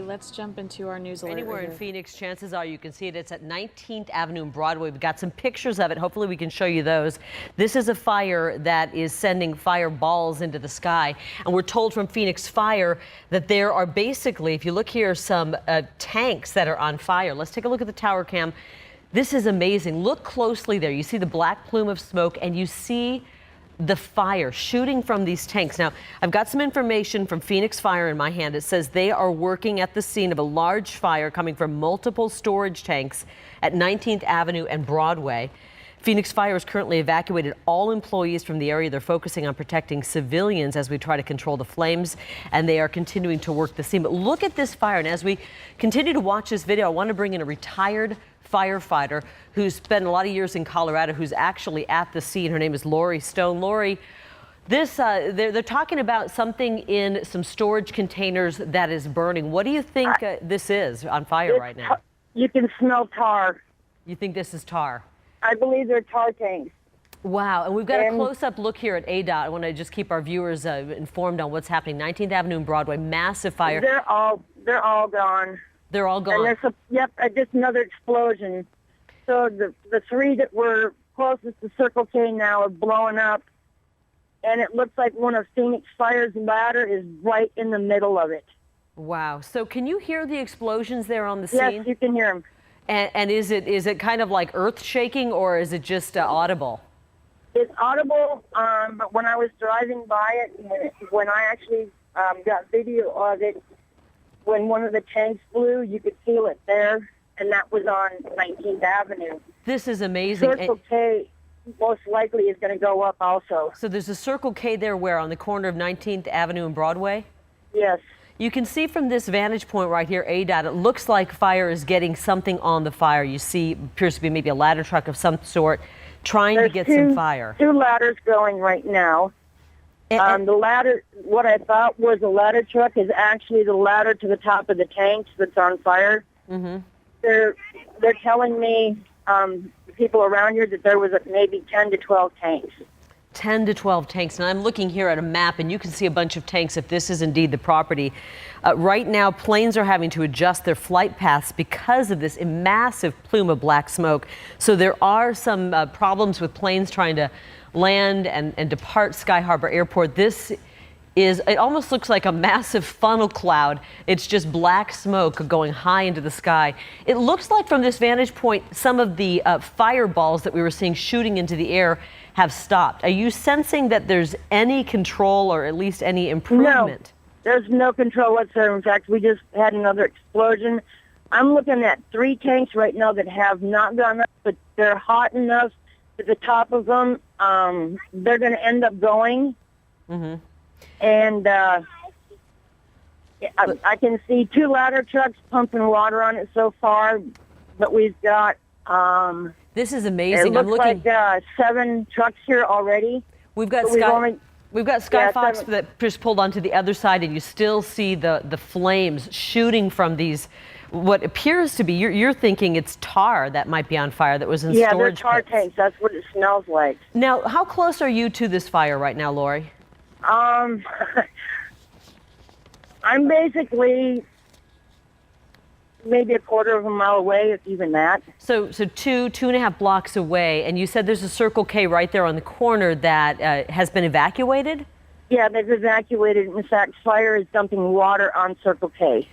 Let's jump into our news alert. Anywhere in Phoenix, chances are you can see it. It's at 19th Avenue and Broadway. We've got some pictures of it. Hopefully we can show you those. This is a fire that is sending fireballs into the sky. And we're told from Phoenix Fire that there are basically, if you look here, some tanks that are on fire. Let's take a look at the tower cam. This is amazing. Look closely there. You see the black plume of smoke and you see the fire shooting from these tanks. Now, I've got some information from Phoenix Fire in my hand. It says they are working at the scene of a large fire coming from multiple storage tanks at 19th Avenue and Broadway. Phoenix Fire has currently evacuated all employees from the area. They're focusing on protecting civilians as we try to control the flames, and they are continuing to work the scene. But look at this fire, and as we continue to watch this video, I want to bring in a retired firefighter who's spent a lot of years in Colorado, who's actually at the scene. Her name is Lori Stone. Lori, this they're talking about something in some storage containers that is burning. What do you think this is on fire right now? You can smell tar. You think this is tar? I believe they're tar tanks. Wow, and we've got a close-up look here at ADOT. I want to just keep our viewers informed on what's happening. 19th Avenue and Broadway, massive fire. They're all gone. They're all gone. And there's just another explosion. So the three that were closest to Circle K now are blowing up, and it looks like one of Phoenix Fire's ladder is right in the middle of it. Wow. So can you hear the explosions there on the scene? Yes, you can hear them. And is it kind of like earth shaking, or is it just audible? It's audible, but when I was driving by it, when I actually got video of it, when one of the tanks blew, you could feel it there, and that was on 19th Avenue. This is amazing. Circle K most likely is going to go up also. So there's a Circle K there where? On the corner of 19th Avenue and Broadway? Yes. You can see from this vantage point right here, ADOT, it looks like fire is getting something on the fire. You see, appears to be maybe a ladder truck of some sort trying to get some fire. Two ladders going right now. The ladder, what I thought was a ladder truck, is actually the ladder to the top of the tanks that's on fire. Mm-hmm. They're telling me, people around here, that there was maybe 10 to 12 tanks. 10 to 12 tanks. And I'm looking here at a map, and you can see a bunch of tanks if this is indeed the property. Right now, planes are having to adjust their flight paths because of this massive plume of black smoke. So there are some problems with planes trying to land and depart Sky Harbor Airport. This is, it almost looks like a massive funnel cloud. It's just black smoke going high into the sky. It looks like from this vantage point, some of the fireballs that we were seeing shooting into the air have stopped. Are you sensing that there's any control or at least any improvement? No, there's no control whatsoever. In fact, we just had another explosion. I'm looking at 3 tanks right now that have not gone up, but they're hot enough at the top of them. They're going to end up going. Mm-hmm. And I can see 2 ladder trucks pumping water on it so far, but we've got this is amazing. It looks like 7 trucks here already. We've got Sky Fox that just pulled onto the other side, and you still see the flames shooting from these, what appears to be, you're thinking it's tar that might be on fire that was in storage they're tar tanks. That's what it smells like. Now, how close are you to this fire right now, Lori? I'm basically maybe a quarter of a mile away, if even that. So 2.5 blocks away, and you said there's a Circle K right there on the corner that has been evacuated? Yeah, they've evacuated. In fact, fire is dumping water on Circle K.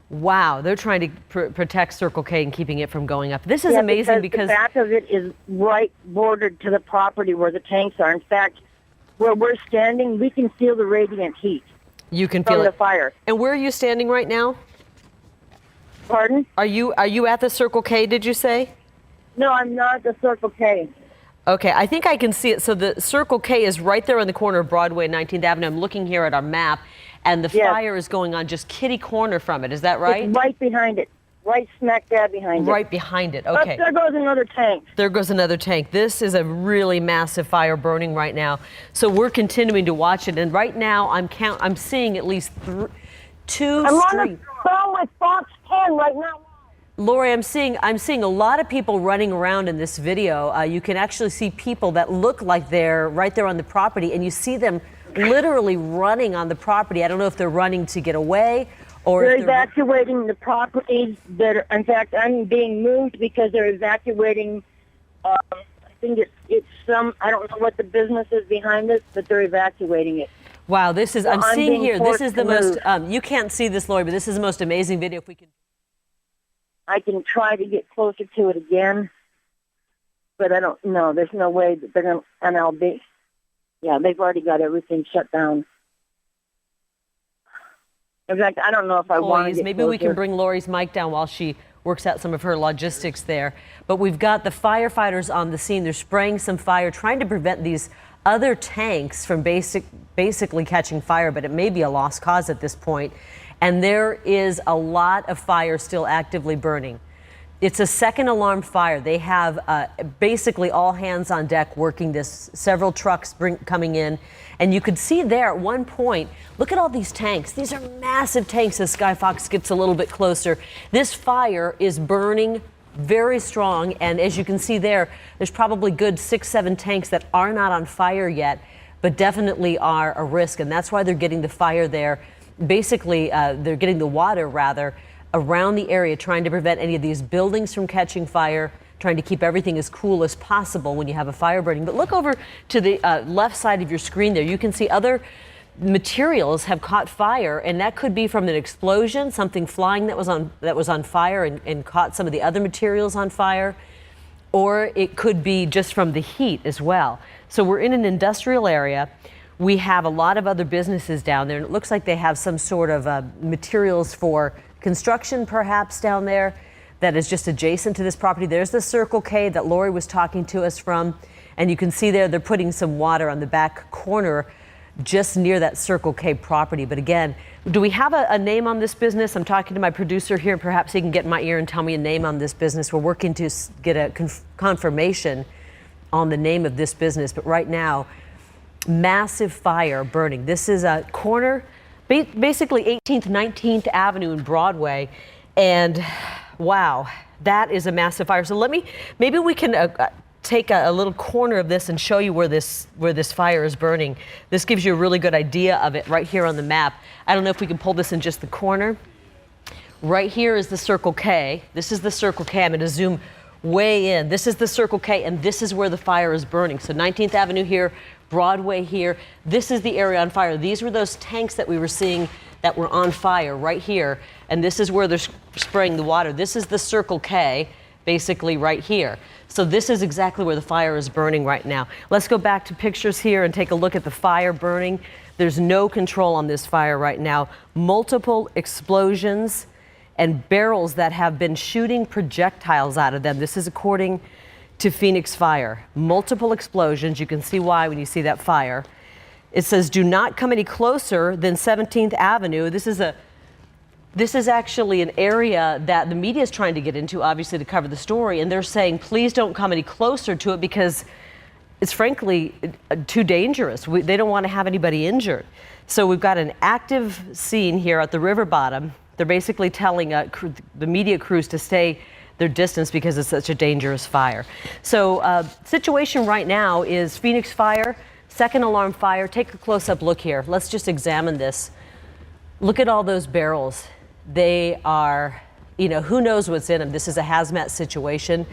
Wow, they're trying to protect Circle K and keeping it from going up. This is amazing because the back of it is right bordered to the property where the tanks are. In fact, where we're standing, we can feel the radiant heat. You can feel from the fire. And where are you standing right now? Pardon? Are you at the Circle K, did you say? No, I'm not at the Circle K. Okay, I think I can see it. So the Circle K is right there on the corner of Broadway and 19th Avenue. I'm looking here at our map, and the fire is going on just kitty corner from it. Is that right? It's right behind it. Right smack dab behind it. Right behind it, okay. There goes another tank. There goes another tank. This is a really massive fire burning right now. So we're continuing to watch it, and right now I'm seeing at least 2 I'm on the phone with Fox 10 right now. Lori, I'm seeing a lot of people running around in this video. You can actually see people that look like they're right there on the property, and you see them literally running on the property. I don't know if they're running to get away Or They're if they're evacuating the properties that are, in fact, I'm being moved because they're evacuating, I think it's some, I don't know what the business is behind this, but they're evacuating it. wow, this is, So I'm I'm seeing being here, this forced is the to most, move. you can't see this, Lori, but this is the most amazing video. If we can. I can try to get closer to it again, but I don't know. There's no way that they're going to, NLB. Yeah, they've already got everything shut down. In fact, I don't know if I want to get Maybe we can closer. bring Lori's mic down while she works out some of her logistics there. But we've got the firefighters on the scene. They're spraying some fire, trying to prevent these other tanks from basically catching fire, but it may be a lost cause at this point. And there is a lot of fire still actively burning. It's a second alarm fire. They have basically all hands on deck working this, several trucks coming in. And you could see there at one point, look at all these tanks. These are massive tanks as Sky Fox gets a little bit closer. This fire is burning very strong. And as you can see there, there's probably good 6-7 tanks that are not on fire yet, but definitely are a risk. And that's why they're getting the fire there. Basically, they're getting the water rather around the area, trying to prevent any of these buildings from catching fire, trying to keep everything as cool as possible when you have a fire burning. But look over to the left side of your screen there. You can see other materials have caught fire, and that could be from an explosion, something flying that was on fire and caught some of the other materials on fire, or it could be just from the heat as well. So we're in an industrial area. We have a lot of other businesses down there, and it looks like they have some sort of materials for construction perhaps down there that is just adjacent to this property. There's the Circle K that Lori was talking to us from, and you can see there they're putting some water on the back corner just near that Circle K property. But again, do we have a name on this business? I'm talking to my producer here. Perhaps he can get in my ear and tell me a name on this business. We're working to get a confirmation on the name of this business, but right now, massive fire burning. This is a corner, basically 18th, 19th Avenue and Broadway. And wow, that is a massive fire. So maybe we can take a little corner of this and show you where this fire is burning. This gives you a really good idea of it right here on the map. I don't know if we can pull this in just the corner. Right here is the Circle K. This is the Circle K. I'm going to zoom way in. This is the Circle K, and this is where the fire is burning. So 19th Avenue here, Broadway here. This is the area on fire. These were those tanks that we were seeing that were on fire right here. And this is where they're spraying the water. This is the Circle K, basically right here. So this is exactly where the fire is burning right now. Let's go back to pictures here and take a look at the fire burning. There's no control on this fire right now. Multiple explosions and barrels that have been shooting projectiles out of them. This is according to Phoenix Fire. Multiple explosions. You can see why when you see that fire. It says, do not come any closer than 17th Avenue. This is actually an area that the media is trying to get into, obviously, to cover the story. And they're saying, please don't come any closer to it because it's frankly too dangerous. They don't want to have anybody injured. So we've got an active scene here at the river bottom. They're basically telling the media crews to stay their distance because it's such a dangerous fire. So situation right now is Phoenix Fire, second alarm fire. Take a close-up look here. Let's just examine this. Look at all those barrels. They are, who knows what's in them. This is a hazmat situation.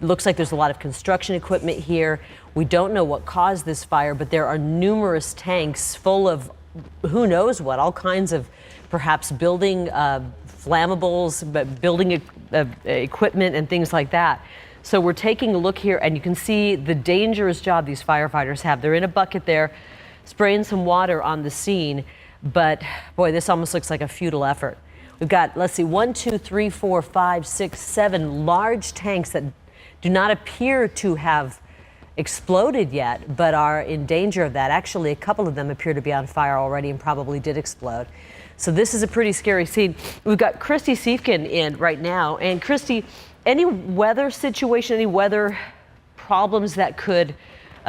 It looks like there's a lot of construction equipment here. We don't know what caused this fire, but there are numerous tanks full of who knows what, all kinds of perhaps building flammables, but building equipment and things like that. So we're taking a look here, and you can see the dangerous job these firefighters have. They're in a bucket there, spraying some water on the scene, but boy, this almost looks like a futile effort. We've got, let's see, 1, 2, 3, 4, 5, 6, 7 large tanks that do not appear to have exploded yet, but are in danger of that. Actually, a couple of them appear to be on fire already and probably did explode. So this is a pretty scary scene. We've got Christy Siefkin in right now. And Christy, any weather situation, any weather problems that could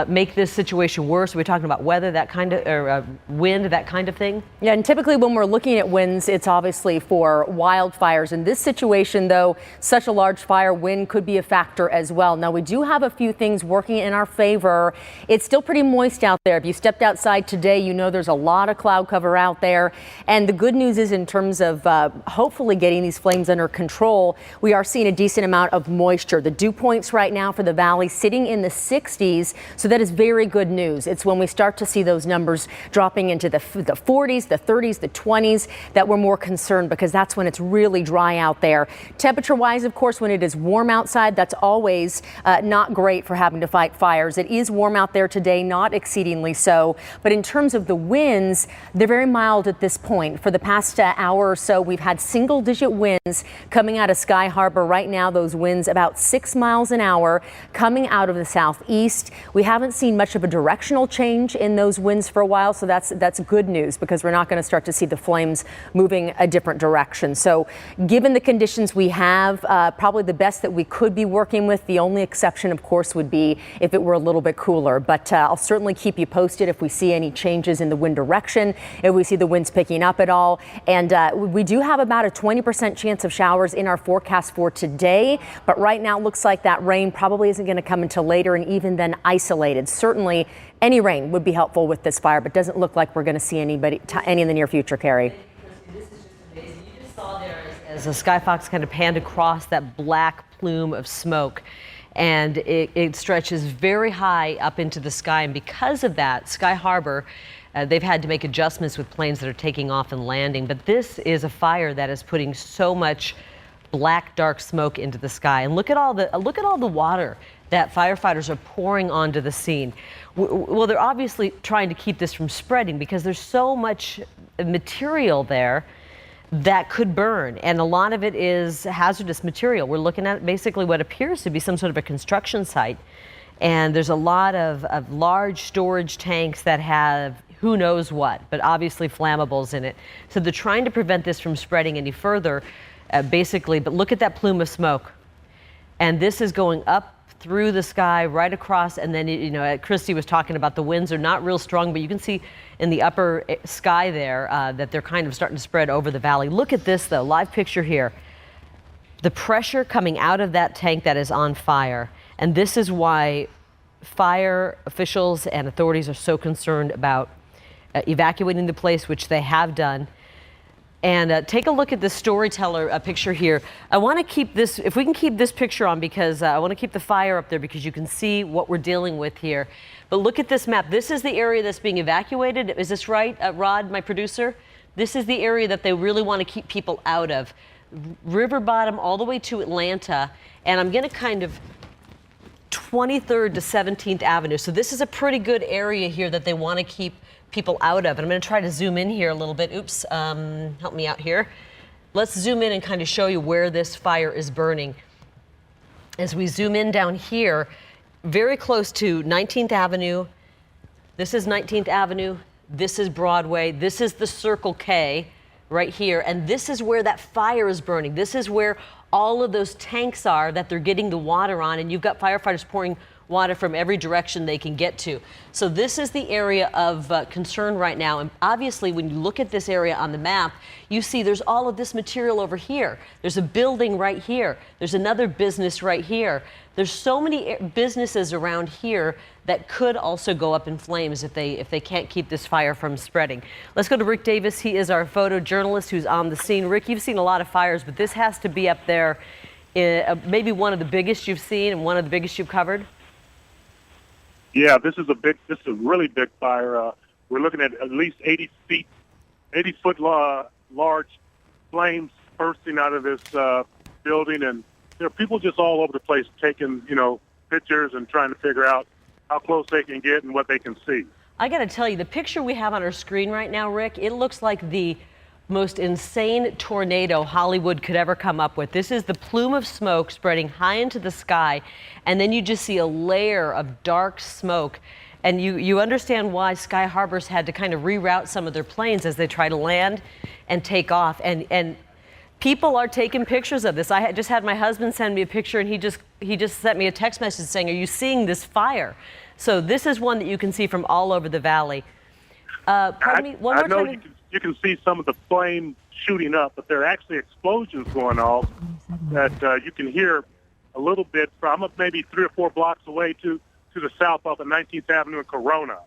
make this situation worse? Are we talking about weather, that kind of, or wind, that kind of thing? Yeah, and typically when we're looking at winds, it's obviously for wildfires. In this situation, though, such a large fire, wind could be a factor as well. Now, we do have a few things working in our favor. It's still pretty moist out there. If you stepped outside today, you know there's a lot of cloud cover out there. And the good news is, in terms of hopefully getting these flames under control, we are seeing a decent amount of moisture. The dew points right now for the valley sitting in the 60s. So that is very good news. It's when we start to see those numbers dropping into the 40s, the 30s, the 20s that we're more concerned, because that's when it's really dry out there. Temperature wise, of course, when it is warm outside, that's always not great for having to fight fires. It is warm out there today, not exceedingly so. But in terms of the winds, they're very mild at this point. For the past hour or so, we've had single digit winds coming out of Sky Harbor. Right now, those winds about 6 miles an hour coming out of the southeast. We haven't seen much of a directional change in those winds for a while, so that's good news, because we're not going to start to see the flames moving a different direction. So given the conditions we have, probably the best that we could be working with. The only exception, of course, would be if it were a little bit cooler. But I'll certainly keep you posted if we see any changes in the wind direction, if we see the winds picking up at all. And we do have about a 20% chance of showers in our forecast for today. But right now it looks like that rain probably isn't going to come until later, and even then isolated. Certainly any rain would be helpful with this fire, but doesn't look like we're going to see any in the near future, Carrie. This is just amazing. You just saw there as a Sky Fox kind of panned across that black plume of smoke, and it stretches very high up into the sky. And because of that, Sky Harbor, they've had to make adjustments with planes that are taking off and landing. But this is a fire that is putting so much black, dark smoke into the sky. And look at all the water that firefighters are pouring onto the scene. Well, they're obviously trying to keep this from spreading, because there's so much material there that could burn, and a lot of it is hazardous material. We're looking at basically what appears to be some sort of a construction site, and there's a lot of large storage tanks that have who knows what, but obviously flammables in it. So they're trying to prevent this from spreading any further, basically. But look at that plume of smoke, and this is going up through the sky, right across. And then, you know, Christy was talking about the winds are not real strong, but you can see in the upper sky there that they're kind of starting to spread over the valley. Look at this, though, live picture here. The pressure coming out of that tank that is on fire. And this is why fire officials and authorities are so concerned about evacuating the place, which they have done. And take a look at the storyteller picture here. I want to keep this, if we can keep this picture on, because I want to keep the fire up there, because you can see what we're dealing with here. But look at this map. This is the area that's being evacuated. Is this right, Rod, my producer? This is the area that they really want to keep people out of. River bottom all the way to Atlanta. And I'm going to kind of 23rd to 17th Avenue. So this is a pretty good area here that they want to keep people out of. And I'm going to try to zoom in here a little bit. Oops, help me out here. Let's zoom in and kind of show you where this fire is burning. As we zoom in down here, very close to 19th Avenue. This is 19th Avenue. This is Broadway. This is the Circle K right here. And this is where that fire is burning. This is where all of those tanks are that they're getting the water on. And you've got firefighters pouring water from every direction they can get to. So this is the area of concern right now. And obviously, when you look at this area on the map, you see there's all of this material over here. There's a building right here. There's another business right here. There's so many businesses around here that could also go up in flames if they can't keep this fire from spreading. Let's go to Rick Davis. He is our photojournalist who's on the scene. Rick, you've seen a lot of fires, but this has to be up there, maybe one of the biggest you've seen and one of the biggest you've covered. Yeah, this is a really big fire. We're looking at least 80 foot large flames bursting out of this building, and there are people just all over the place taking, pictures and trying to figure out how close they can get and what they can see. I got to tell you, the picture we have on our screen right now, Rick, it looks like the most insane tornado Hollywood could ever come up with. This is the plume of smoke spreading high into the sky, and then you just see a layer of dark smoke. And you understand why Sky Harbor's had to kind of reroute some of their planes as they try to land and take off. And people are taking pictures of this. I just had my husband send me a picture, and he just sent me a text message saying, "Are you seeing this fire?" So this is one that you can see from all over the valley. Pardon me, one more I know time. you can see some of the flame shooting up, but there are actually explosions going off that you can hear a little bit from maybe 3 or 4 blocks away to the south off of 19th Avenue in Corona.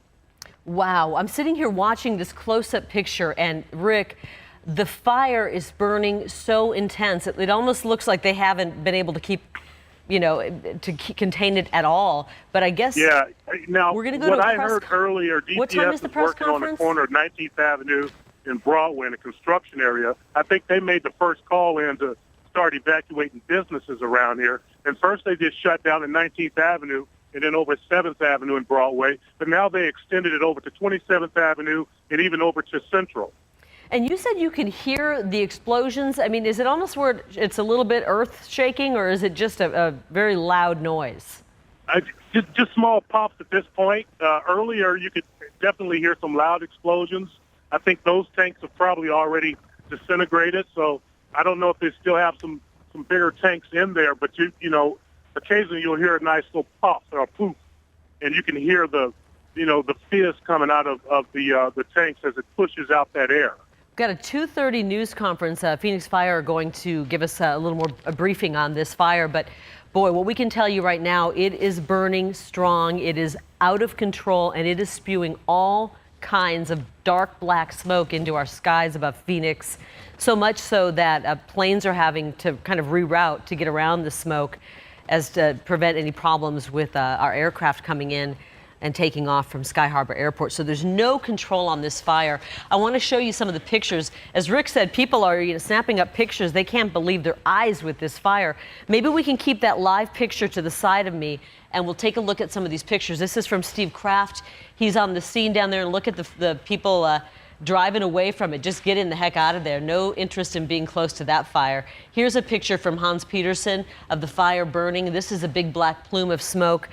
Wow, I'm sitting here watching this close-up picture, and Rick, the fire is burning so intense. It almost looks like they haven't been able to contain it at all. But I guess now we're going to go what to I heard earlier, What time DPS is the is press working on the conference? corner of 19th Avenue and Broadway in a construction area. I think they made the first call in to start evacuating businesses around here. And first they just shut down at 19th Avenue and then over 7th Avenue and Broadway. But now they extended it over to 27th Avenue and even over to Central. And you said you can hear the explosions. I mean, is it almost where it's a little bit earth shaking, or is it just a very loud noise? Just small pops at this point. Earlier, you could definitely hear some loud explosions. I think those tanks have probably already disintegrated, so I don't know if they still have some bigger tanks in there, but you know, occasionally you'll hear a nice little pop or a poof, and you can hear the fizz coming out of the tanks as it pushes out that air. We've got a 2:30 news conference. Phoenix Fire are going to give us a little more briefing on this fire, but boy, what we can tell you right now, it is burning strong, it is out of control, and it is spewing all kinds of dark black smoke into our skies above Phoenix, so much so that planes are having to kind of reroute to get around the smoke as to prevent any problems with our aircraft coming in and taking off from Sky Harbor Airport. So there's no control on this fire. I want to show you some of the pictures. As Rick said, people are snapping up pictures. They can't believe their eyes with this fire. Maybe we can keep that live picture to the side of me, and we'll take a look at some of these pictures. This is from Steve Kraft. He's on the scene down there, and look at the people driving away from it. Just getting the heck out of there. No interest in being close to that fire. Here's a picture from Hans Peterson of the fire burning. This is a big black plume of smoke.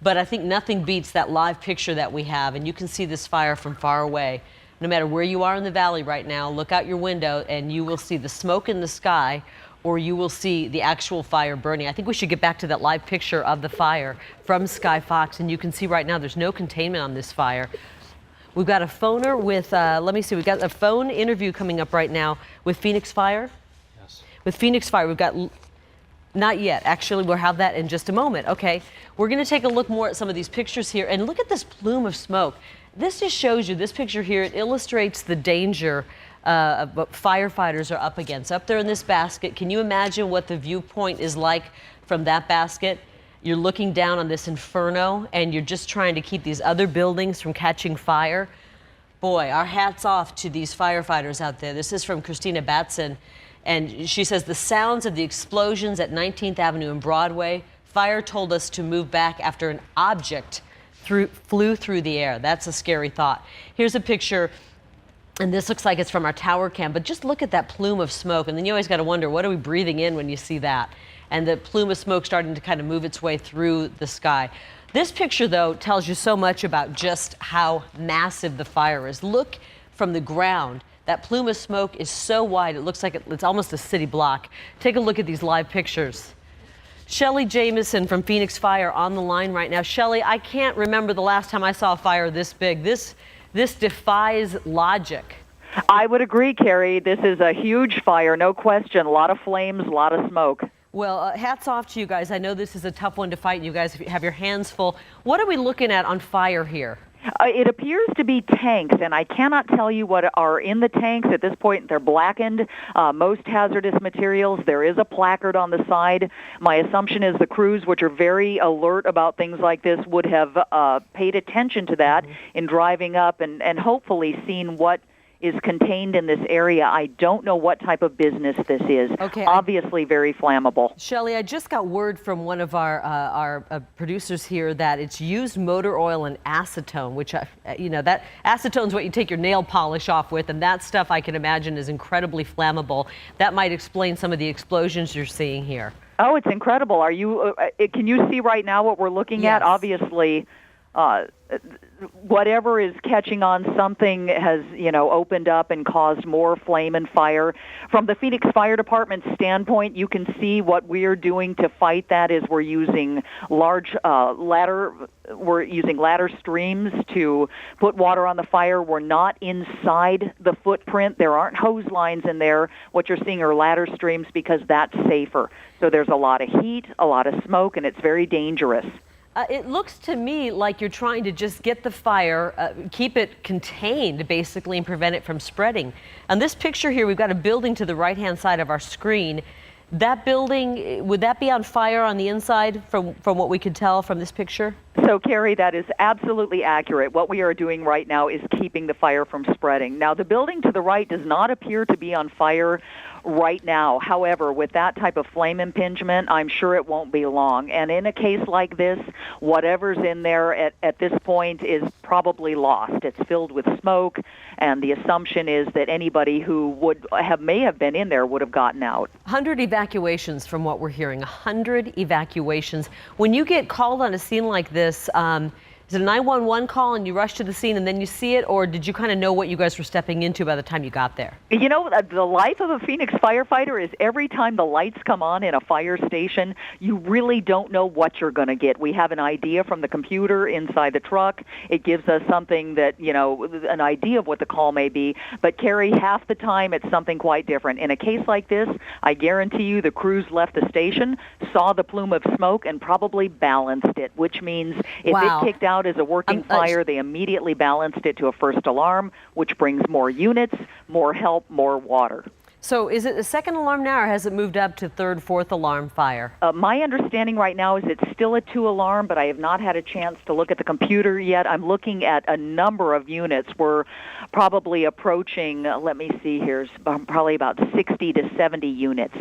But I think nothing beats that live picture that we have, and you can see this fire from far away. No matter where you are in the valley right now, look out your window and you will see the smoke in the sky, or you will see the actual fire burning. I think we should get back to that live picture of the fire from Sky Fox, and you can see right now there's no containment on this fire. We've got a phoner with, let me see, we've got a phone interview coming up right now with Phoenix Fire. Yes. With Phoenix Fire, we've got, not yet, actually, we'll have that in just a moment. Okay, we're gonna take a look more at some of these pictures here, and look at this plume of smoke. This just shows you, this picture here, it illustrates the danger of what firefighters are up against. Up there in this basket, can you imagine what the viewpoint is like from that basket? You're looking down on this inferno, and you're just trying to keep these other buildings from catching fire. Boy, our hats off to these firefighters out there. This is from Christina Batson, and she says the sounds of the explosions at 19th Avenue and Broadway, fire told us to move back after an object flew through the air. That's a scary thought. Here's a picture, and this looks like it's from our tower cam, but just look at that plume of smoke, and then you always got to wonder, what are we breathing in when you see that? And the plume of smoke starting to kind of move its way through the sky. This picture, though, tells you so much about just how massive the fire is. Look from the ground. That plume of smoke is so wide, it looks like it's almost a city block. Take a look at these live pictures. Shelly Jamison from Phoenix Fire on the line right now. Shelly, I can't remember the last time I saw a fire this big. This defies logic. I would agree, Carrie. This is a huge fire, no question. A lot of flames, a lot of smoke. Well, hats off to you guys. I know this is a tough one to fight. You guys have your hands full. What are we looking at on fire here? It appears to be tanks, and I cannot tell you what are in the tanks. At this point, they're blackened. Most hazardous materials. There is a placard on the side. My assumption is the crews, which are very alert about things like this, would have paid attention to that in driving up and hopefully seen what is contained in this area. I don't know what type of business this is. Okay, obviously very flammable. Shelley, I just got word from one of our producers here that it's used motor oil and acetone, which, that acetone's what you take your nail polish off with, and that stuff I can imagine is incredibly flammable. That might explain some of the explosions you're seeing here. Oh, it's incredible. Are you? Can you see right now what we're looking at? Obviously, whatever is catching on something has, opened up and caused more flame and fire. From the Phoenix Fire Department standpoint, you can see what we're doing to fight that is we're using large ladder we're using ladder streams to put water on the fire. We're not inside the footprint. There aren't hose lines in there. What you're seeing are ladder streams because that's safer. So there's a lot of heat, a lot of smoke, and it's very dangerous. It looks to me like you're trying to just get the fire, keep it contained, basically, and prevent it from spreading. On this picture here, we've got a building to the right-hand side of our screen. That building, would that be on fire on the inside from what we could tell from this picture? So, Carrie, that is absolutely accurate. What we are doing right now is keeping the fire from spreading. Now, the building to the right does not appear to be on fire right now. However, with that type of flame impingement, I'm sure it won't be long. And in a case like this, whatever's in there at this point is probably lost. It's filled with smoke, and the assumption is that anybody who may have been in there would have gotten out. 100 evacuations from what we're hearing, 100 evacuations. When you get called on a scene like this, is it a 911 call and you rush to the scene and then you see it, or did you kind of know what you guys were stepping into by the time you got there? You know, the life of a Phoenix firefighter is every time the lights come on in a fire station, you really don't know what you're going to get. We have an idea from the computer inside the truck. It gives us something that, you know, an idea of what the call may be. But, Carrie, half the time it's something quite different. In a case like this, I guarantee you the crews left the station, saw the plume of smoke, and probably balanced it, which means if it kicked out as a working fire, they immediately balanced it to a first alarm, which brings more units, more help, more water. So is it a second alarm now, or has it moved up to third, fourth alarm fire? My understanding right now is it's still a 2-alarm, but I have not had a chance to look at the computer yet. I'm looking at a number of units. We're probably approaching, let me see here, probably about 60 to 70 units.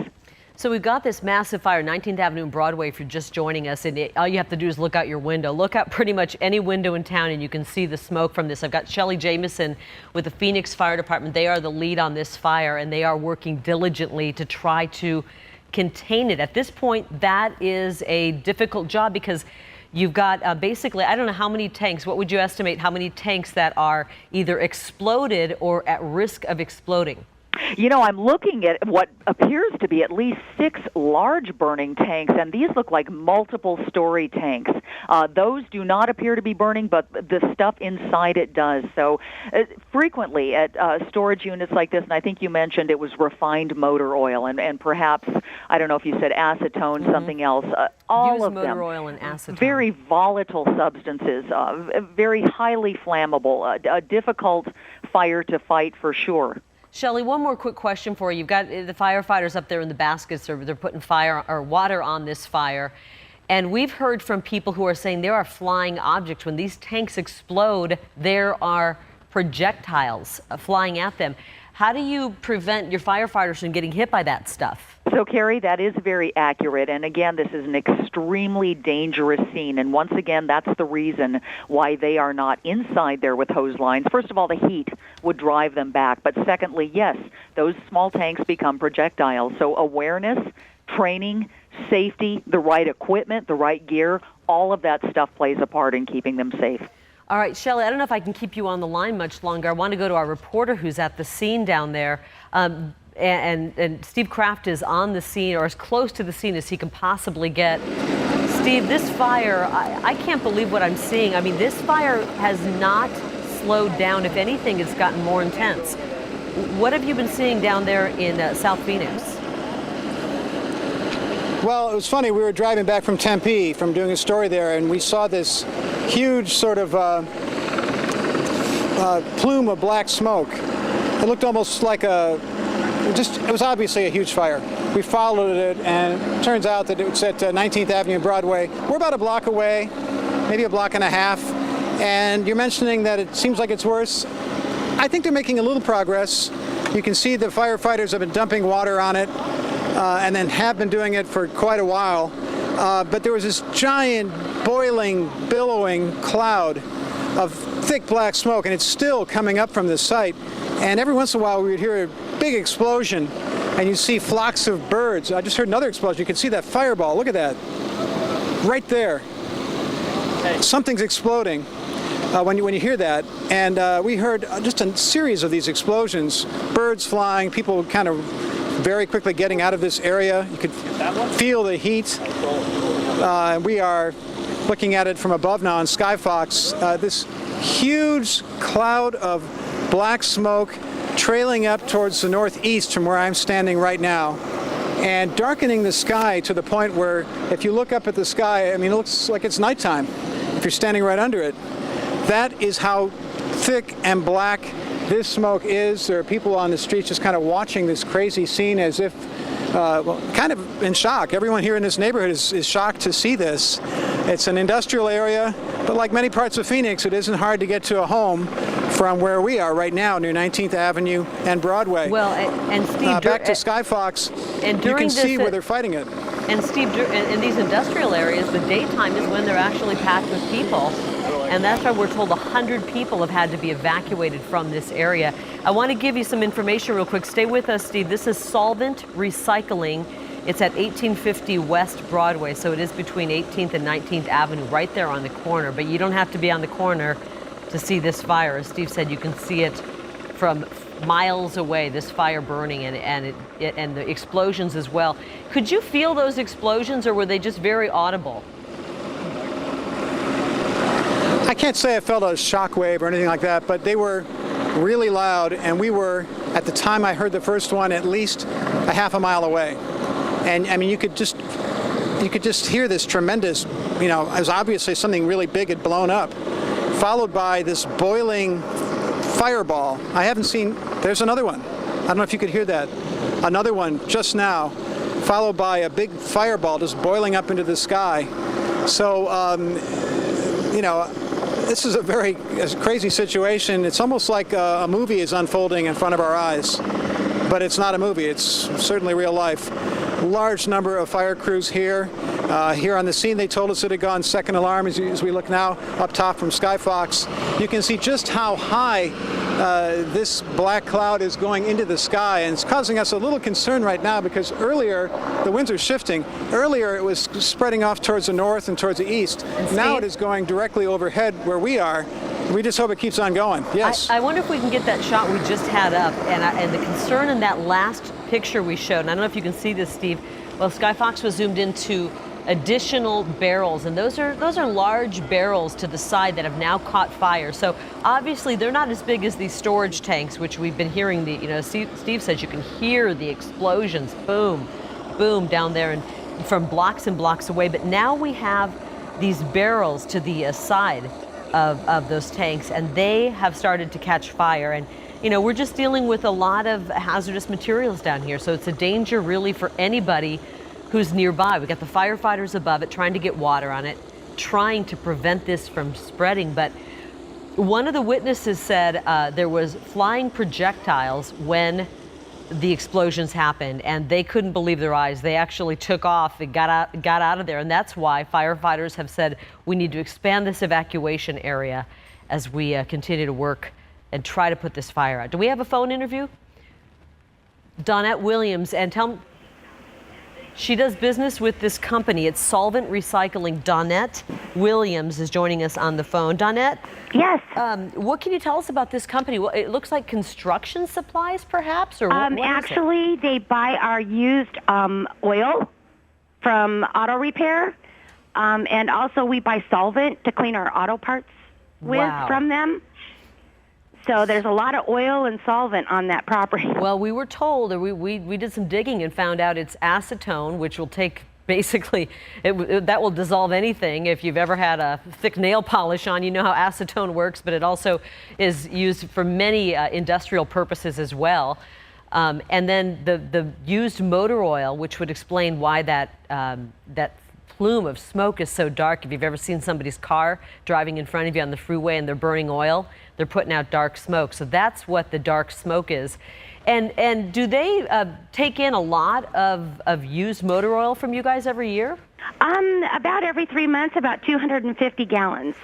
So we've got this massive fire, 19th Avenue and Broadway, if you're just joining us, and all you have to do is look out your window. Look out pretty much any window in town and you can see the smoke from this. I've got Shelley Jamison with the Phoenix Fire Department. They are the lead on this fire, and they are working diligently to try to contain it. At this point, that is a difficult job because you've got basically, I don't know how many tanks, what would you estimate how many tanks that are either exploded or at risk of exploding? You know, I'm looking at what appears to be at least 6 large burning tanks, and these look like multiple-story tanks. Those do not appear to be burning, but the stuff inside it does. So frequently at storage units like this, and I think you mentioned it was refined motor oil, and perhaps, I don't know if you said acetone, something else. All Use of motor them, oil and acetone. Very volatile substances, very highly flammable, a difficult fire to fight for sure. Shelley, one more quick question for you. You've got the firefighters up there in the baskets, or they're putting fire or water on this fire. And we've heard from people who are saying there are flying objects. When these tanks explode, there are projectiles flying at them. How do you prevent your firefighters from getting hit by that stuff? So, Carrie, that is very accurate. And again, this is an extremely dangerous scene. And once again, that's the reason why they are not inside there with hose lines. First of all, the heat would drive them back. But secondly, yes, those small tanks become projectiles. So awareness, training, safety, the right equipment, the right gear, all of that stuff plays a part in keeping them safe. All right, Shelley, I don't know if I can keep you on the line much longer. I want to go to our reporter who's at the scene down there. And Steve Kraft is on the scene, or as close to the scene as he can possibly get. Steve, this fire, I can't believe what I'm seeing. I mean, this fire has not slowed down. If anything, it's gotten more intense. What have you been seeing down there in South Phoenix? Well, it was funny. We were driving back from Tempe from doing a story there, and we saw this huge sort of plume of black smoke. It looked almost like it was obviously a huge fire. We followed it, and it turns out that it's at 19th Avenue and Broadway. We're about a block away, maybe a block and a half, and you're mentioning that it seems like it's worse. I think they're making a little progress. You can see the firefighters have been dumping water on it, and then have been doing it for quite a while. But there was this giant, boiling, billowing cloud of thick black smoke, and it's still coming up from the site. And every once in a while, we would hear a big explosion, and you see flocks of birds. I just heard another explosion. You can see that fireball. Look at that. Right there. Something's exploding when you hear that. And we heard just a series of these explosions, birds flying, people kind of very quickly getting out of this area. You could feel the heat. We are looking at it from above now on Skyfox, this huge cloud of black smoke trailing up towards the northeast from where I'm standing right now, and darkening the sky to the point where if you look up at the sky, I mean, it looks like it's nighttime if you're standing right under it. That is how thick and black this smoke is. There are people on the streets just kind of watching this crazy scene as if, well, kind of in shock. Everyone here in this neighborhood is shocked to see this. It's an industrial area, but like many parts of Phoenix, it isn't hard to get to a home from where we are right now near 19th Avenue and Broadway. Well, and Steve, back to Skyfox, and you can this, see where they're fighting it. And Steve, in these industrial areas, the daytime is when they're actually packed with people. And that's why we're told 100 people have had to be evacuated from this area. I want to give you some information real quick. Stay with us, Steve. This is Solvent Recy-Clean. It's at 1850 West Broadway, so it is between 18th and 19th Avenue, right there on the corner. But you don't have to be on the corner to see this fire. As Steve said, you can see it from miles away, this fire burning and the explosions as well. Could you feel those explosions, or were they just very audible? I can't say I felt a shock wave or anything like that, but they were really loud, and we were, at the time I heard the first one, at least a half a mile away. And I mean, you could just hear this tremendous, you know, it was obviously something really big had blown up, followed by this boiling fireball. I haven't seen, there's another one. I don't know if you could hear that. Another one just now, followed by a big fireball just boiling up into the sky. So, you know, this is a very crazy situation. It's almost like a movie is unfolding in front of our eyes, but it's not a movie. It's certainly real life. Large number of fire crews here. Here on the scene, they told us it had gone second alarm. As we look now up top from Skyfox, you can see just how high this black cloud is going into the sky, and it's causing us a little concern right now because earlier the winds are shifting. Earlier it was spreading off towards the north and towards the east. Now it is going directly overhead where we are. We just hope it keeps on going. Yes. I wonder if we can get that shot we just had up, and the concern in that last picture we showed, and I don't know if you can see this, Steve. Well, Skyfox was zoomed into additional barrels, and those are large barrels to the side that have now caught fire. So obviously they're not as big as these storage tanks, which we've been hearing Steve says you can hear the explosions, boom, boom, down there and from blocks and blocks away. But now we have these barrels to the side of those tanks, and they have started to catch fire. And we're just dealing with a lot of hazardous materials down here, so it's a danger really for anybody who's nearby. We got the firefighters above it trying to get water on it, trying to prevent this from spreading. But one of the witnesses said there was flying projectiles when the explosions happened, and they couldn't believe their eyes. They actually took off and got out of there, and that's why firefighters have said we need to expand this evacuation area as we continue to work and try to put this fire out. Do we have a phone interview? Donette Williams, and tell me, she does business with this company. It's Solvent Recy-Clean. Donette Williams is joining us on the phone. Donette? Yes. What can you tell us about this company? Well, it looks like construction supplies, perhaps? Or what actually, they buy our used oil from auto repair. And also we buy solvent to clean our auto parts with from them. So there's a lot of oil and solvent on that property. Well, we were told, or we did some digging and found out it's acetone, which will take basically, that will dissolve anything. If you've ever had a thick nail polish on, you know how acetone works, but it also is used for many industrial purposes as well. And then the used motor oil, which would explain why that plume of smoke is so dark. If you've ever seen somebody's car driving in front of you on the freeway and they're burning oil, they're putting out dark smoke. So that's what the dark smoke is. And do they take in a lot of used motor oil from you guys every year? About every 3 months, about 250 gallons.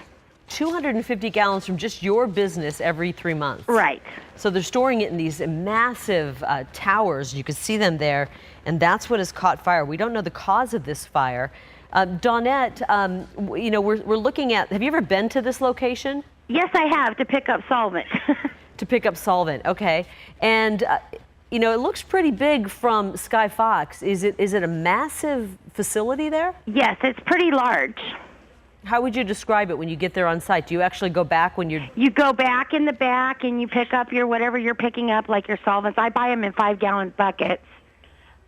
250 gallons from just your business every 3 months. Right. So they're storing it in these massive towers. You can see them there, and that's what has caught fire. We don't know the cause of this fire. Donette, we're looking at, have you ever been to this location? Yes, I have, to pick up solvent. To pick up solvent, okay. And, it looks pretty big from Skyfox. Is it a massive facility there? Yes, it's pretty large. How would you describe it when you get there on site? Do you actually go back when you're... You go back in the back and you pick up your whatever you're picking up, like your solvents. I buy them in 5-gallon buckets.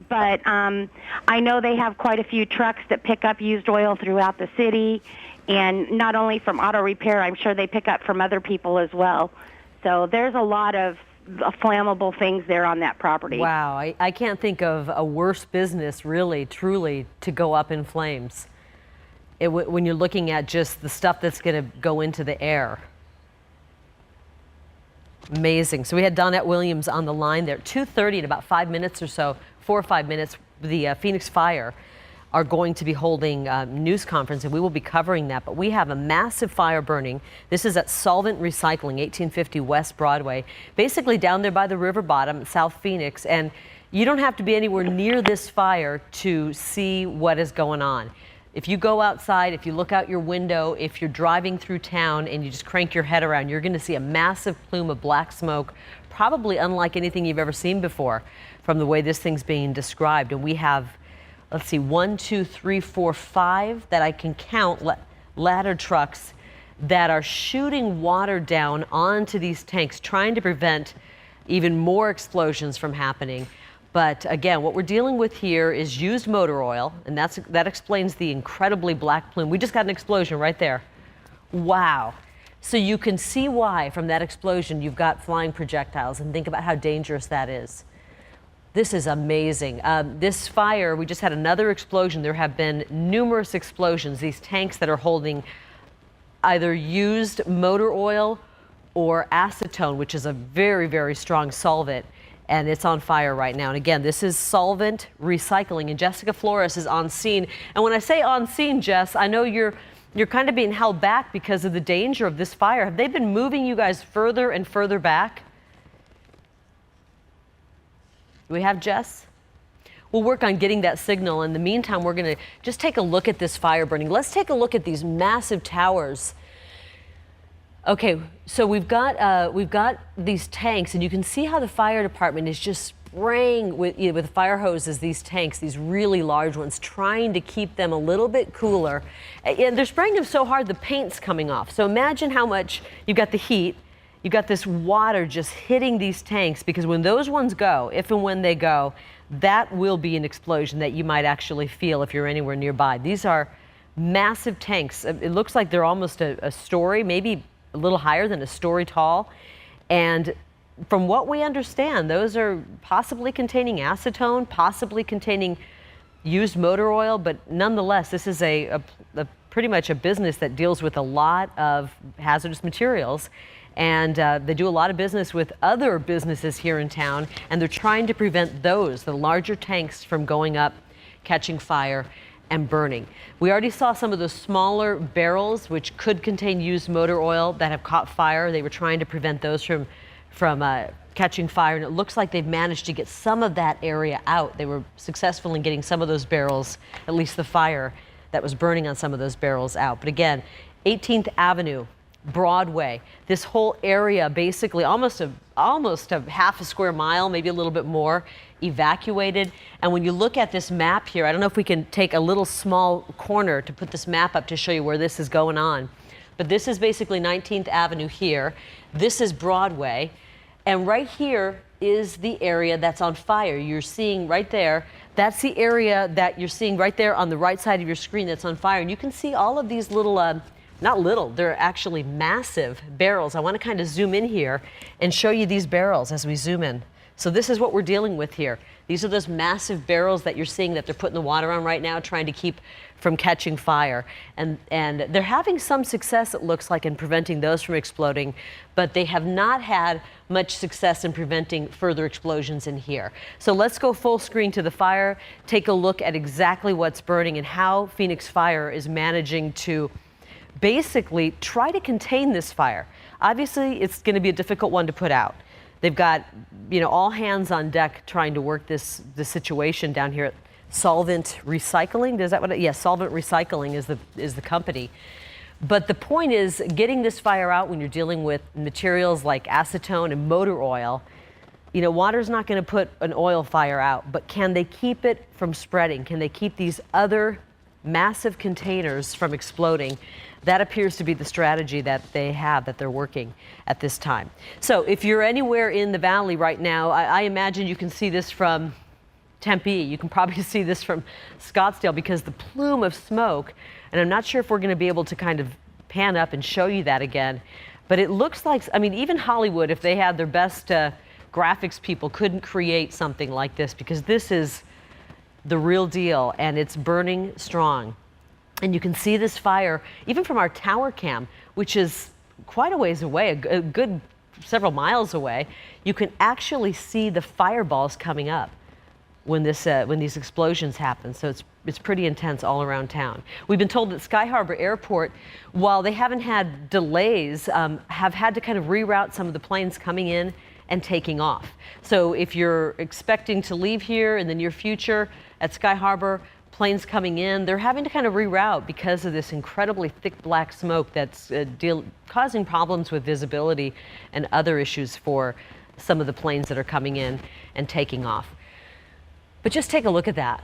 But I know they have quite a few trucks that pick up used oil throughout the city, and not only from auto repair, I'm sure they pick up from other people as well. So there's a lot of flammable things there on that property. Wow, I can't think of a worse business, really, truly, to go up in flames. When you're looking at just the stuff that's going to go into the air. Amazing. So we had Donette Williams on the line there. 2:30 in about 5 minutes or so, 4 or 5 minutes, the Phoenix Fire are going to be holding a news conference, and we will be covering that. But we have a massive fire burning. This is at Solvent Recy-Clean, 1850 West Broadway, basically down there by the river bottom, South Phoenix. And you don't have to be anywhere near this fire to see what is going on. If you go outside, if you look out your window, if you're driving through town and you just crank your head around, you're going to see a massive plume of black smoke, probably unlike anything you've ever seen before from the way this thing's being described. And we have, let's see, 1, 2, 3, 4, 5 that I can count ladder trucks that are shooting water down onto these tanks, trying to prevent even more explosions from happening. But again, what we're dealing with here is used motor oil, and that explains the incredibly black plume. We just got an explosion right there. Wow. So you can see why from that explosion you've got flying projectiles, and think about how dangerous that is. This is amazing. This fire, we just had another explosion. There have been numerous explosions, these tanks that are holding either used motor oil or acetone, which is a very, very strong solvent. And it's on fire right now. And again, this is Solvent Recy-Clean, and Jessica Flores is on scene. And when I say on scene, Jess, I know you're kind of being held back because of the danger of this fire. Have they been moving you guys further and further back? Do we have Jess? We'll work on getting that signal. In the meantime, we're going to just take a look at this fire burning. Let's take a look at these massive towers. Okay, so we've got these tanks, and you can see how the fire department is just spraying with fire hoses these tanks, these really large ones, trying to keep them a little bit cooler. And they're spraying them so hard the paint's coming off. So imagine how much you've got the heat, you've got this water just hitting these tanks, because when those ones go, if and when they go, that will be an explosion that you might actually feel if you're anywhere nearby. These are massive tanks. It looks like they're almost a story, maybe a little higher than a story tall. And from what we understand, those are possibly containing acetone, possibly containing used motor oil, but nonetheless, this is a pretty much a business that deals with a lot of hazardous materials. And they do a lot of business with other businesses here in town, and they're trying to prevent those, the larger tanks, from going up, catching fire, and burning. We already saw some of those smaller barrels, which could contain used motor oil, that have caught fire. They were trying to prevent those from catching fire, and it looks like they've managed to get some of that area out. They were successful in getting some of those barrels, at least the fire that was burning on some of those barrels, out. But again, 18th Avenue, Broadway, this whole area, basically almost a half a square mile, maybe a little bit more, evacuated. And when you look at this map here, I don't know if we can take a little small corner to put this map up to show you where this is going on. But this is basically 19th Avenue here. This is Broadway. And right here is the area that's on fire. You're seeing right there, that's the area that you're seeing right there on the right side of your screen that's on fire. And you can see all of these little, not little, they're actually massive barrels. I want to kind of zoom in here and show you these barrels as we zoom in. So this is what we're dealing with here. These are those massive barrels that you're seeing that they're putting the water on right now, trying to keep from catching fire. And they're having some success, it looks like, in preventing those from exploding, but they have not had much success in preventing further explosions in here. So let's go full screen to the fire, take a look at exactly what's burning and how Phoenix Fire is managing to basically try to contain this fire. Obviously, it's going to be a difficult one to put out. They've got, all hands on deck trying to work this situation down here at Solvent Recy-Clean. Is that what? Yes, Solvent Recy-Clean is the company. But the point is, getting this fire out when you're dealing with materials like acetone and motor oil. Water's not going to put an oil fire out, but can they keep it from spreading? Can they keep these other massive containers from exploding. That appears to be the strategy that they're working at this time. So if you're anywhere in the valley right now, I imagine you can see this from Tempe. You can probably see this from Scottsdale because the plume of smoke, and I'm not sure if we're going to be able to kind of pan up and show you that again, but it looks like, I mean, even Hollywood, if they had their best graphics people, couldn't create something like this because this is the real deal and it's burning strong. And you can see this fire even from our tower cam, which is quite a ways away, a good several miles away. You can actually see the fireballs coming up when these explosions happen. So it's pretty intense all around town. We've been told that Sky Harbor Airport, while they haven't had delays, have had to kind of reroute some of the planes coming in and taking off. So if you're expecting to leave here in the near future at Sky Harbor, planes coming in, they're having to kind of reroute because of this incredibly thick black smoke that's causing problems with visibility and other issues for some of the planes that are coming in and taking off. But just take a look at that.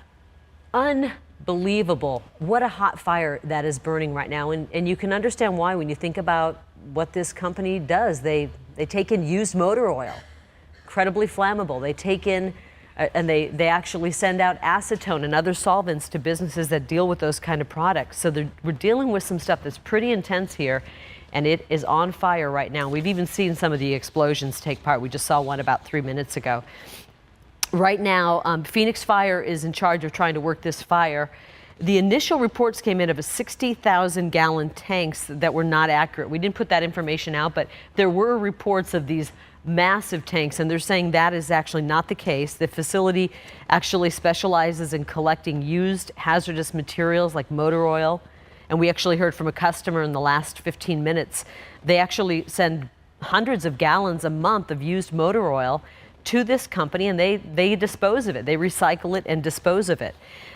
Unbelievable. What a hot fire that is burning right now. And you can understand why when you think about what this company does. They take in used motor oil, incredibly flammable. They take in and they actually send out acetone and other solvents to businesses that deal with those kind of products. So we're dealing with some stuff that's pretty intense here, and it is on fire right now. We've even seen some of the explosions take part. We just saw one about 3 minutes ago. Right now, Phoenix Fire is in charge of trying to work this fire. The initial reports came in of a 60,000-gallon tanks that were not accurate. We didn't put that information out, but there were reports of these massive tanks, and they're saying that is actually not the case. The facility actually specializes in collecting used hazardous materials like motor oil, and we actually heard from a customer in the last 15 minutes. They actually send hundreds of gallons a month of used motor oil to this company, and they dispose of it. They recycle it and dispose of it.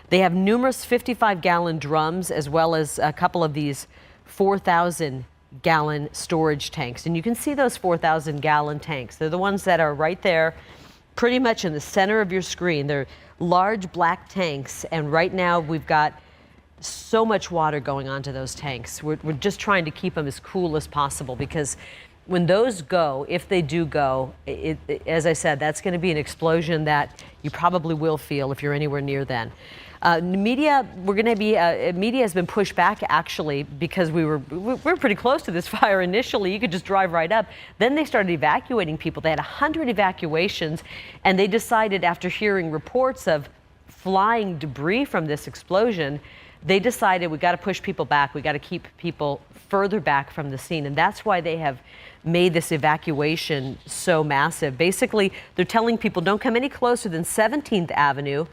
They have numerous 55-gallon drums as well as a couple of these 4,000-gallon storage tanks. And you can see those 4,000-gallon tanks. They're the ones that are right there pretty much in the center of your screen. They're large black tanks, and right now we've got so much water going onto those tanks. We're just trying to keep them as cool as possible because when those go, if they do go, as I said, that's going to be an explosion that you probably will feel if you're anywhere near then. Media has been pushed back actually because we were pretty close to this fire initially. You could just drive right up. Then they started evacuating people. They had 100 evacuations, and they decided after hearing reports of flying debris from this explosion, they decided we got to push people back. We got to keep people further back from the scene, and that's why they have made this evacuation so massive. Basically, they're telling people don't come any closer than 17th Avenue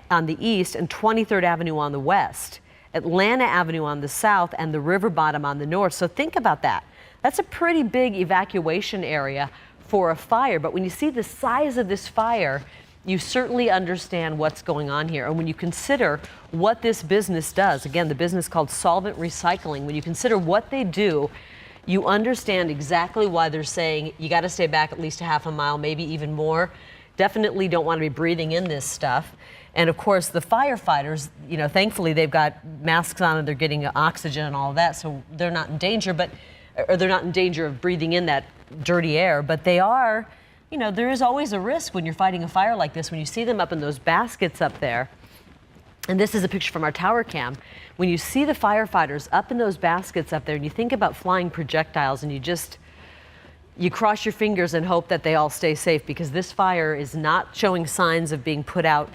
on the east and 23rd Avenue on the west, Atlanta Avenue on the south, and the river bottom on the north. So think about that. That's a pretty big evacuation area for a fire. But when you see the size of this fire, you certainly understand what's going on here. And when you consider what this business does, again, the business called Solvent Recy-Clean, when you consider what they do, you understand exactly why they're saying you got to stay back at least a half a mile, maybe even more. Definitely don't want to be breathing in this stuff. And of course, the firefighters, you know, thankfully they've got masks on and they're getting oxygen and all of that, so they're not in danger, or they're not in danger of breathing in that dirty air. But they are, you know, there is always a risk when you're fighting a fire like this, when you see them up in those baskets up there. And this is a picture from our tower cam. When you see the firefighters up in those baskets up there, and you think about flying projectiles, and you cross your fingers and hope that they all stay safe, because this fire is not showing signs of being put out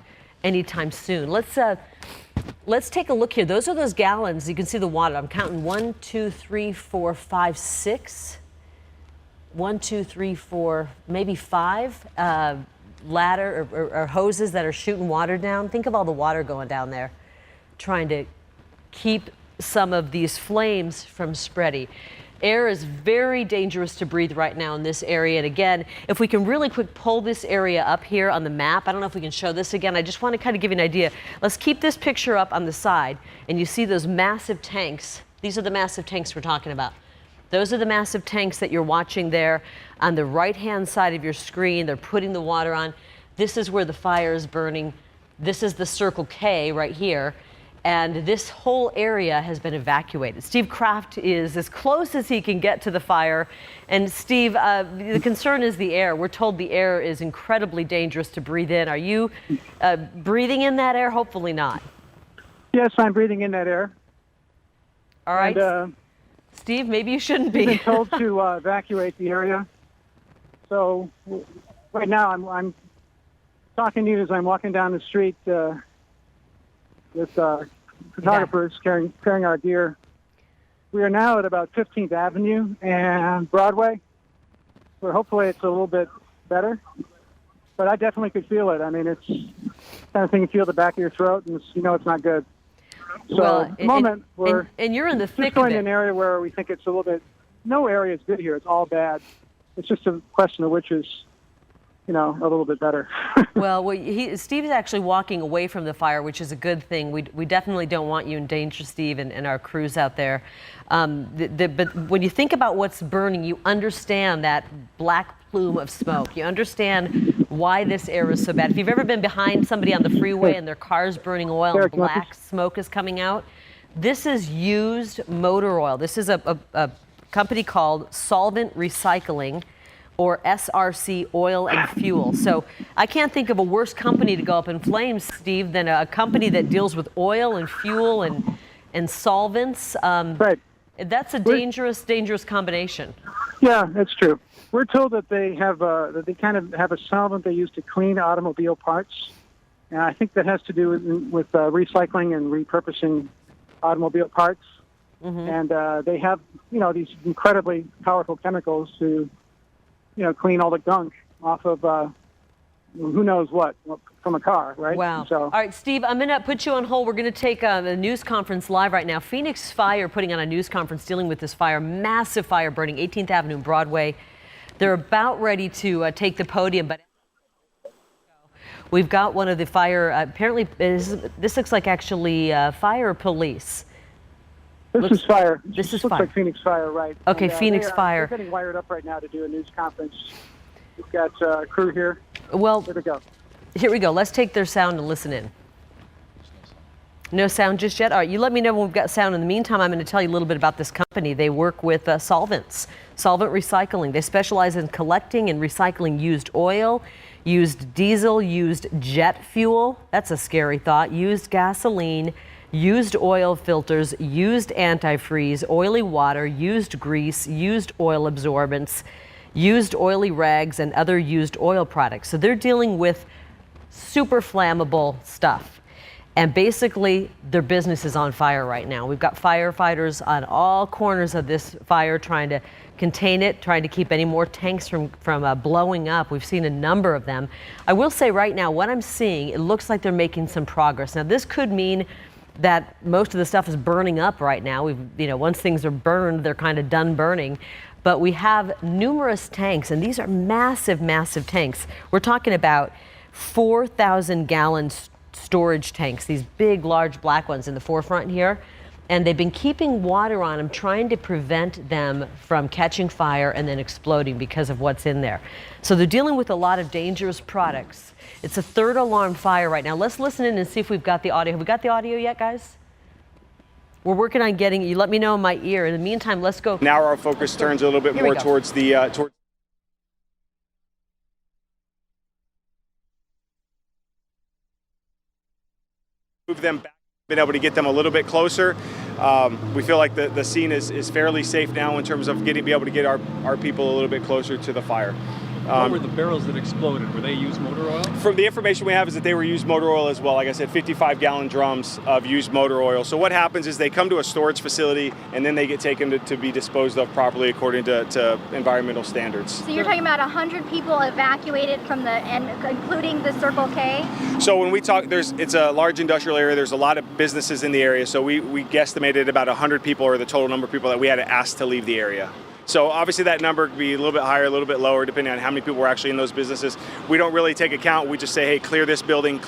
anytime soon. Let's take a look here. Those are those gallons. You can see the water. I'm counting 1, 2, 3, 4, 5, 6. 1, 2, 3, 4, maybe 5 ladder or hoses that are shooting water down. Think of all the water going down there, trying to keep some of these flames from spreading. Air is very dangerous to breathe right now in this area. And again, if we can really quick pull this area up here on the map, I don't know if we can show this again. I just want to kind of give you an idea. Let's keep this picture up on the side, and you see those massive tanks. These are the massive tanks we're talking about. Those are the massive tanks that you're watching there on the right-hand side of your screen. They're putting the water on. This is where the fire is burning. This is the Circle K right here. and this whole area has been evacuated. Steve Kraft is as close as he can get to the fire. And Steve, the concern is the air. We're told the air is incredibly dangerous to breathe in. Are you breathing in that air? Hopefully not. Yes, I'm breathing in that air. All right. And, Steve, maybe you shouldn't be. We've been told to evacuate the area. So right now I'm talking to you as I'm walking down the street with photographers carrying our gear. We are now at about 15th Avenue and Broadway, where hopefully it's a little bit better. But I definitely could feel it. I mean, it's kind of thing you feel the back of your throat, and you know it's not good. So well, at the moment, we're and you're in the thick just going of to it. an area where we think it's a little bit. No area is good here. It's all bad. It's just a question of which is, a little bit better. Well, Steve is actually walking away from the fire, which is a good thing. We definitely don't want you in danger, Steve, and our crews out there. But when you think about what's burning, you understand that black plume of smoke. You understand why this air is so bad. If you've ever been behind somebody on the freeway and their car's burning oil and black smoke is coming out, this is used motor oil. This is a company called Solvent Recy-Clean, or SRC Oil and Fuel. So I can't think of a worse company to go up in flames, Steve, than a company that deals with oil and fuel and solvents. Right. That's a dangerous combination. Yeah, that's true. We're told that they have kind of have a solvent they use to clean automobile parts, and I think that has to do with recycling and repurposing automobile parts. Mm-hmm. And they have these incredibly powerful chemicals to clean all the gunk off of who knows what from a car, right? Wow. So, all right, Steve, I'm going to put you on hold. We're going to take a news conference live right now. Phoenix Fire putting on a news conference dealing with this fire, massive fire burning 18th Avenue and Broadway. They're about ready to take the podium, but we've got one of the fire, apparently this looks like actually fire police. This is fire. This looks fire. like Phoenix Fire, right? Okay, And, Phoenix Fire. They're getting wired up right now to do a news conference. We've got a crew here. Well, here we go. Here we go. Let's take their sound and listen in. No sound just yet? All right, you let me know when we've got sound. In the meantime, I'm going to tell you a little bit about this company. They work with solvents, Solvent Recy-Clean. They specialize in collecting and recycling used oil, used diesel, used jet fuel. That's a scary thought. Used gasoline, used oil filters, used antifreeze, oily water, used grease, used oil absorbents, used oily rags, and other used oil products. So they're dealing with super flammable stuff. And basically, their business is on fire right now. We've got firefighters on all corners of this fire trying to contain it, trying to keep any more tanks from blowing up. We've seen a number of them. I will say right now, what I'm seeing, it looks like they're making some progress. Now, this could mean that most of the stuff is burning up right now. Once things are burned, they're kind of done burning. But we have numerous tanks, and these are massive, massive tanks. We're talking about 4,000-gallon storage tanks, these big, large black ones in the forefront here. And they've been keeping water on them, trying to prevent them from catching fire and then exploding because of what's in there. So they're dealing with a lot of dangerous products. It's a third alarm fire right now. Let's listen in and see if we've got the audio. Have we got the audio yet, guys? We're working on getting it. You let me know in my ear. In the meantime, let's go. Now our focus turns a little bit more towards the move them back, been able to get them a little bit closer. We feel like the scene is fairly safe now in terms of be able to get our people a little bit closer to the fire. What were the barrels that exploded? Were they used motor oil? From the information we have is that they were used motor oil as well. Like I said, 55-gallon drums of used motor oil. So what happens is they come to a storage facility and then they get taken to be disposed of properly according to environmental standards. So you're talking about 100 people evacuated from including the Circle K? So when we talk, it's a large industrial area. There's a lot of businesses in the area. So we guesstimated about 100 people are the total number of people that we had to ask to leave the area. So obviously that number could be a little bit higher, a little bit lower, depending on how many people were actually in those businesses. We don't really take account. We just say, hey, clear this building,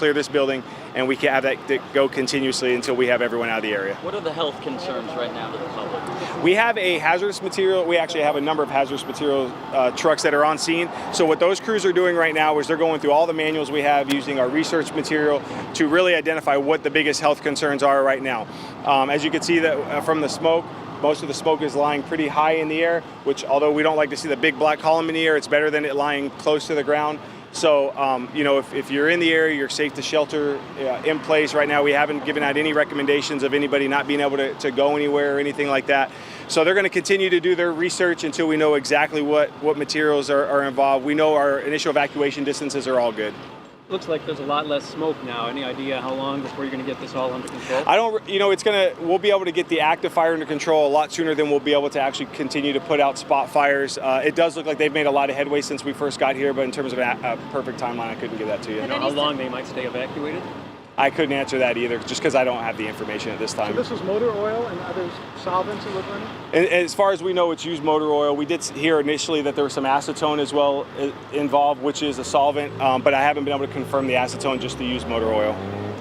and we can have that go continuously until we have everyone out of the area. What are the health concerns right now to the public? We have a hazardous material. We actually have a number of hazardous material trucks that are on scene. So what those crews are doing right now is they're going through all the manuals we have, using our research material to really identify what the biggest health concerns are right now. As you can see that from the smoke, most of the smoke is lying pretty high in the air, which, although we don't like to see the big black column in the air, it's better than it lying close to the ground. So, you know, if you're in the area, you're safe to shelter in place. Right now, we haven't given out any recommendations of anybody not being able to go anywhere or anything like that. So they're going to continue to do their research until we know exactly what materials are involved. We know our initial evacuation distances are all good. Looks like there's a lot less smoke now. Any idea how long before you're going to get this all under control? I don't, you know, we'll be able to get the active fire under control a lot sooner than we'll be able to actually continue to put out spot fires. It does look like they've made a lot of headway since we first got here, but in terms of a perfect timeline, I couldn't give that to you. Do you know how long they might stay evacuated? I couldn't answer that either, just because I don't have the information at this time. So this is motor oil and other solvents that was running? And as far as we know, it's used motor oil. We did hear initially that there was some acetone as well involved, which is a solvent, but I haven't been able to confirm the acetone, just the used motor oil.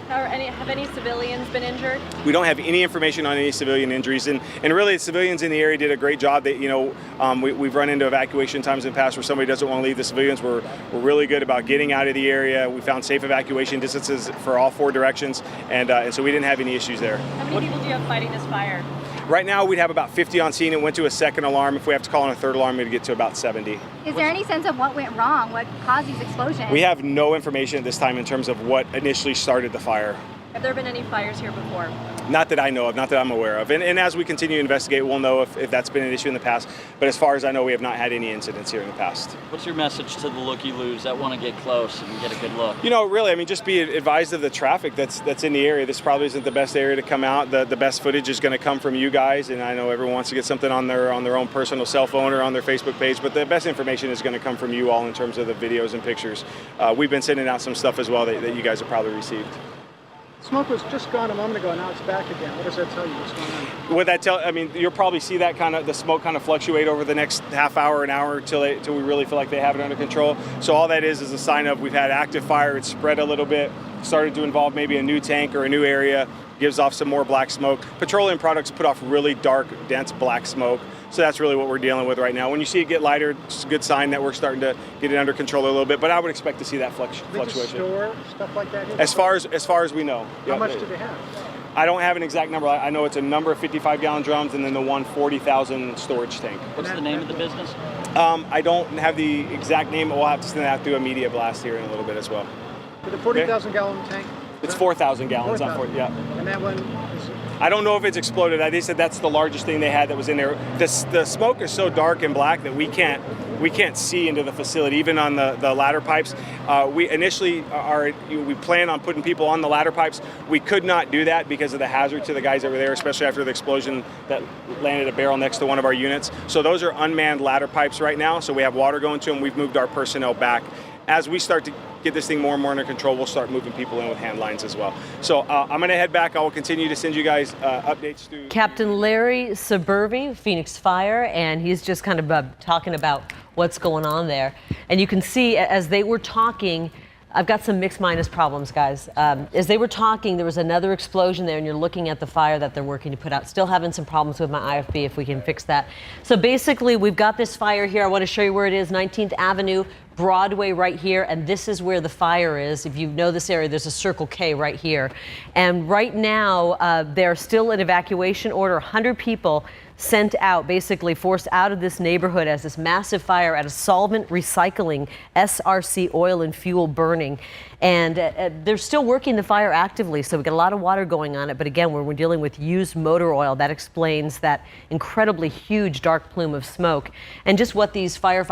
Have any civilians been injured? We don't have any information on any civilian injuries, and really the civilians in the area did a great job. That, you know, we've run into evacuation times in the past where somebody doesn't want to leave. The civilians were really good about getting out of the area. We found safe evacuation distances for all 4 directions, and so we didn't have any issues there. How many people do you have fighting this fire? Right now we'd have about 50 on scene. It went to a second alarm. If we have to call in a third alarm, we'd get to about 70. Is there any sense of what went wrong? What caused these explosions? We have no information at this time in terms of what initially started the fire. Have there been any fires here before? Not that I know of, not that I'm aware of. And as we continue to investigate, we'll know if that's been an issue in the past. But as far as I know, we have not had any incidents here in the past. What's your message to the looky-loos that want to get close and get a good look? You know, really, I mean, just be advised of the traffic that's in the area. This probably isn't the best area to come out. The best footage is going to come from you guys, and I know everyone wants to get something on their own personal cell phone or on their Facebook page, but the best information is going to come from you all in terms of the videos and pictures. We've been sending out some stuff as well that you guys have probably received. Smoke was just gone a moment ago, now it's back again. What does that tell you? What's going on? What that I mean, you'll probably see that the smoke kind of fluctuate over the next half hour, an hour, till we really feel like they have it under control. So all that is a sign of we've had active fire. It's spread a little bit, started to involve maybe a new tank or a new area, gives off some more black smoke. Petroleum products put off really dark, dense black smoke. So that's really what we're dealing with right now. When you see it get lighter, it's a good sign that we're starting to get it under control a little bit. But I would expect to see that fluctuation. They just store stuff like that here? As far as we know. How much do they have? I don't have an exact number. I know it's a number of 55-gallon drums and then the one 40,000 storage tank. What's the name of the business? I don't have the exact name. We'll have to send that through a media blast here in a little bit as well. With the 40,000-gallon tank? It's 4,000 gallons. 4,000. Yeah. And that one is... I don't know if it's exploded. They said that's the largest thing they had that was in there. The smoke is so dark and black that we can't see into the facility, even on the ladder pipes. We initially we plan on putting people on the ladder pipes. We could not do that because of the hazard to the guys that were there, especially after the explosion that landed a barrel next to one of our units. So those are unmanned ladder pipes right now. So we have water going to them. We've moved our personnel back. As we start to get this thing more and more under control, we'll start moving people in with hand lines as well. So I'm going to head back. I will continue to send you guys updates through. Captain Larry Suburbi, Phoenix Fire, and he's just kind of talking about what's going on there. And you can see as they were talking, I've got some mixed minus problems, guys. As they were talking, there was another explosion there, and you're looking at the fire that they're working to put out. Still having some problems with my IFB, if we can fix that. So basically, we've got this fire here. I want to show you where it is, 19th Avenue, Broadway right here, and this is where the fire is. If you know this area, there's a Circle K right here. And right now, they're still in evacuation order. 100 people sent out, basically forced out of this neighborhood as this massive fire at a Solvent Recy-Clean, SRC oil and fuel burning. And they're still working the fire actively, so we've got a lot of water going on it. But again, when we're dealing with used motor oil, that explains that incredibly huge dark plume of smoke and just what these firefighters